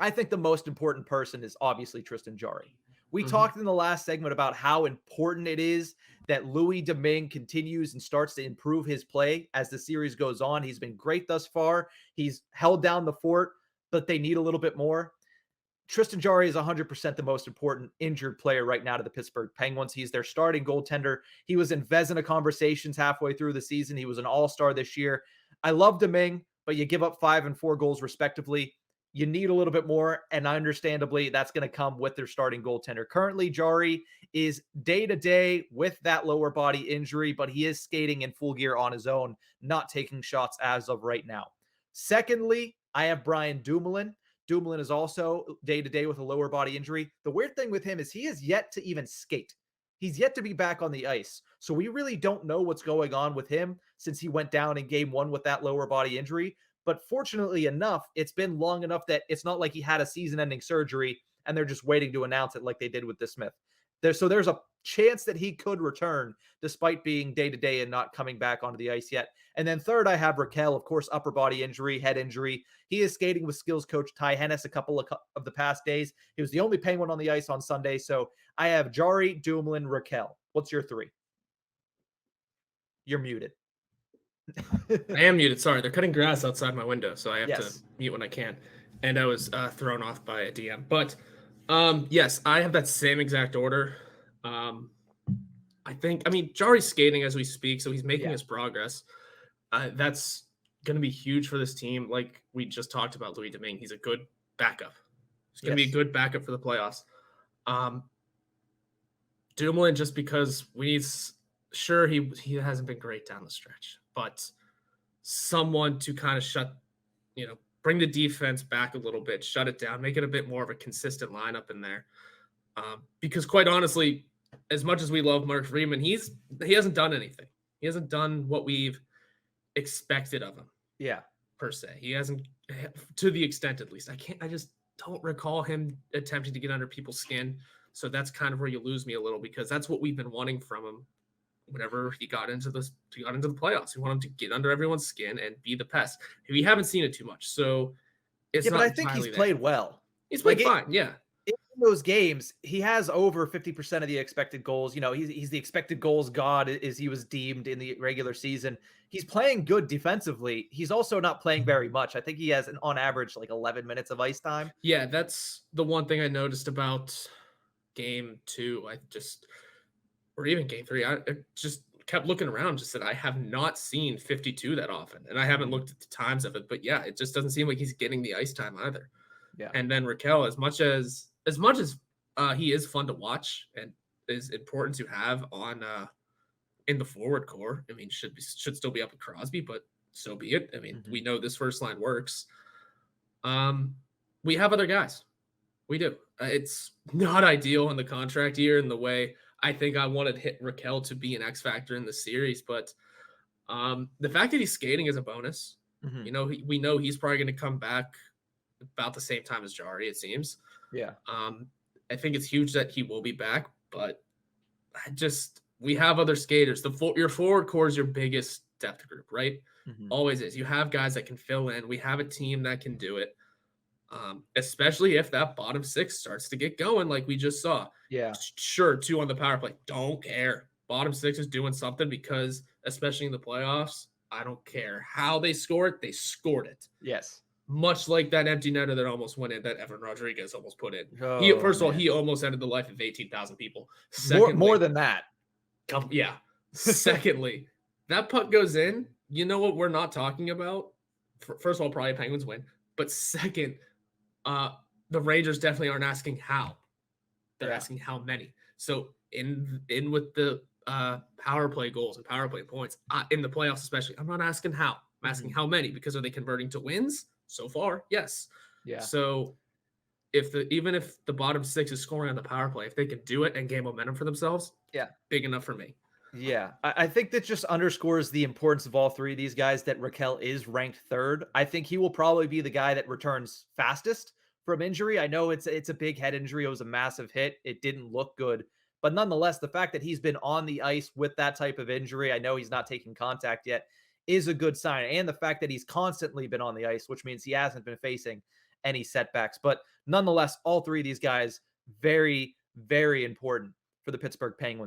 I think the most important person is obviously Tristan Jarry. We Mhm. talked in the last segment about how important it is that Louis Domingue continues and starts to improve his play as the series goes on. He's been great thus far. He's held down the fort, but they need a little bit more. Tristan Jarry is 100% the most important injured player right now to the Pittsburgh Penguins. He's their starting goaltender. He was in Vezina conversations halfway through the season. He was an all-star this year. I love Domingue, but you give up 5 and 4 goals respectively. You need a little bit more, and understandably, that's going to come with their starting goaltender. Currently, Jarry is day-to-day with that lower body injury, but he is skating in full gear on his own, not taking shots as of right now. Secondly, I have Brian Dumoulin. Dumoulin is also day to day with a lower body injury. The weird thing with him is he has yet to even skate. He's yet to be back on the ice. So we really don't know what's going on with him since he went down in game one with that lower body injury. But fortunately enough, it's been long enough that it's not like he had a season ending surgery and they're just waiting to announce it like they did with DeSmith. There's a chance that he could return despite being day to day and not coming back onto the ice yet. And then third, I have Raquel, of course, upper body injury, head injury. He is skating with skills coach Ty Hennis a couple of the past days. He was the only Penguin on the ice on Sunday. So I have Jarry, Dumoulin, Raquel. What's your three? You're muted. I am muted. Sorry, they're cutting grass outside my window, so I have to Yes. mute when I can. And I was thrown off by a DM. But yes, I have that same exact order. Um, I mean, Jari's skating as we speak, so he's making Yeah. his progress. That's going to be huge for this team. Like we just talked about Louis Domingue, he's a good backup. He's going to be a Yes. good backup for the playoffs. Um, Dumoulin, just because we need, sure, he hasn't been great down the stretch, but someone to kind of bring the defense back a little bit, shut it down, make it a bit more of a consistent lineup in there. Because quite honestly, as much as we love Mark Freeman, he hasn't done anything. He hasn't done what we've expected of him Yeah. per se. He hasn't, to the extent at least. I just don't recall him attempting to get under people's skin. So that's kind of where you lose me a little because that's what we've been wanting from him whenever he got into the playoffs. We want him to get under everyone's skin and be the pest. We haven't seen it too much, so it's Yeah, but not I think he's entirely there. played well. He's Like played fine, yeah. in those games, he has over 50% of the expected goals. You know, he's the expected goals god as he was deemed in the regular season. He's playing good defensively. He's also not playing very much. I think he has on average like 11 minutes of ice time. Yeah, that's the one thing I noticed about game 2. Or even game 3, I just kept looking around, just said, I have not seen 52 that often. And I haven't looked at the times of it, but yeah, it just doesn't seem like he's getting the ice time either. Yeah. And then Raquel, as much as he is fun to watch and is important to have on in the forward core. I mean, should still be up with Crosby, but so be it. I mean, we know this first line works. We have other guys. We do. It's not ideal in the contract year in the way I think I wanted Raquel to be an X factor in the series, but the fact that he's skating is a bonus. Mm-hmm. You know, we know he's probably going to come back about the same time as Jarry, it seems. Yeah. I think it's huge that he will be back, but we have other skaters. Your forward core is your biggest depth group, right? Mm-hmm. Always is. You have guys that can fill in. We have a team that can do it. Especially if that bottom 6 starts to get going, like we just saw. Yeah. Sure, 2 on the power play. Don't care. Bottom 6 is doing something because, especially in the playoffs, I don't care how they score it. They scored it. Yes. Much like that empty netter that almost went in, that Evan Rodriguez almost put in. Oh, First of all, he almost ended the life of 18,000 people. More than that. Yeah. Secondly, that puck goes in. You know what we're not talking about? First of all, probably Penguins win. But second, the Rangers definitely aren't asking how. They're asking how many. So in with the power play goals and power play points in the playoffs, especially, I'm not asking how. I'm asking how many, because are they converting to wins? So far, yes. Yeah. So even if the bottom 6 is scoring on the power play, if they can do it and gain momentum for themselves, yeah, big enough for me. Yeah, I think that just underscores the importance of all three of these guys that Raquel is ranked third. I think he will probably be the guy that returns fastest from injury. I know it's a big head injury. It was a massive hit. It didn't look good. But nonetheless, the fact that he's been on the ice with that type of injury, I know he's not taking contact yet, is a good sign. And the fact that he's constantly been on the ice, which means he hasn't been facing any setbacks. But nonetheless, all three of these guys, very, very important for the Pittsburgh Penguins.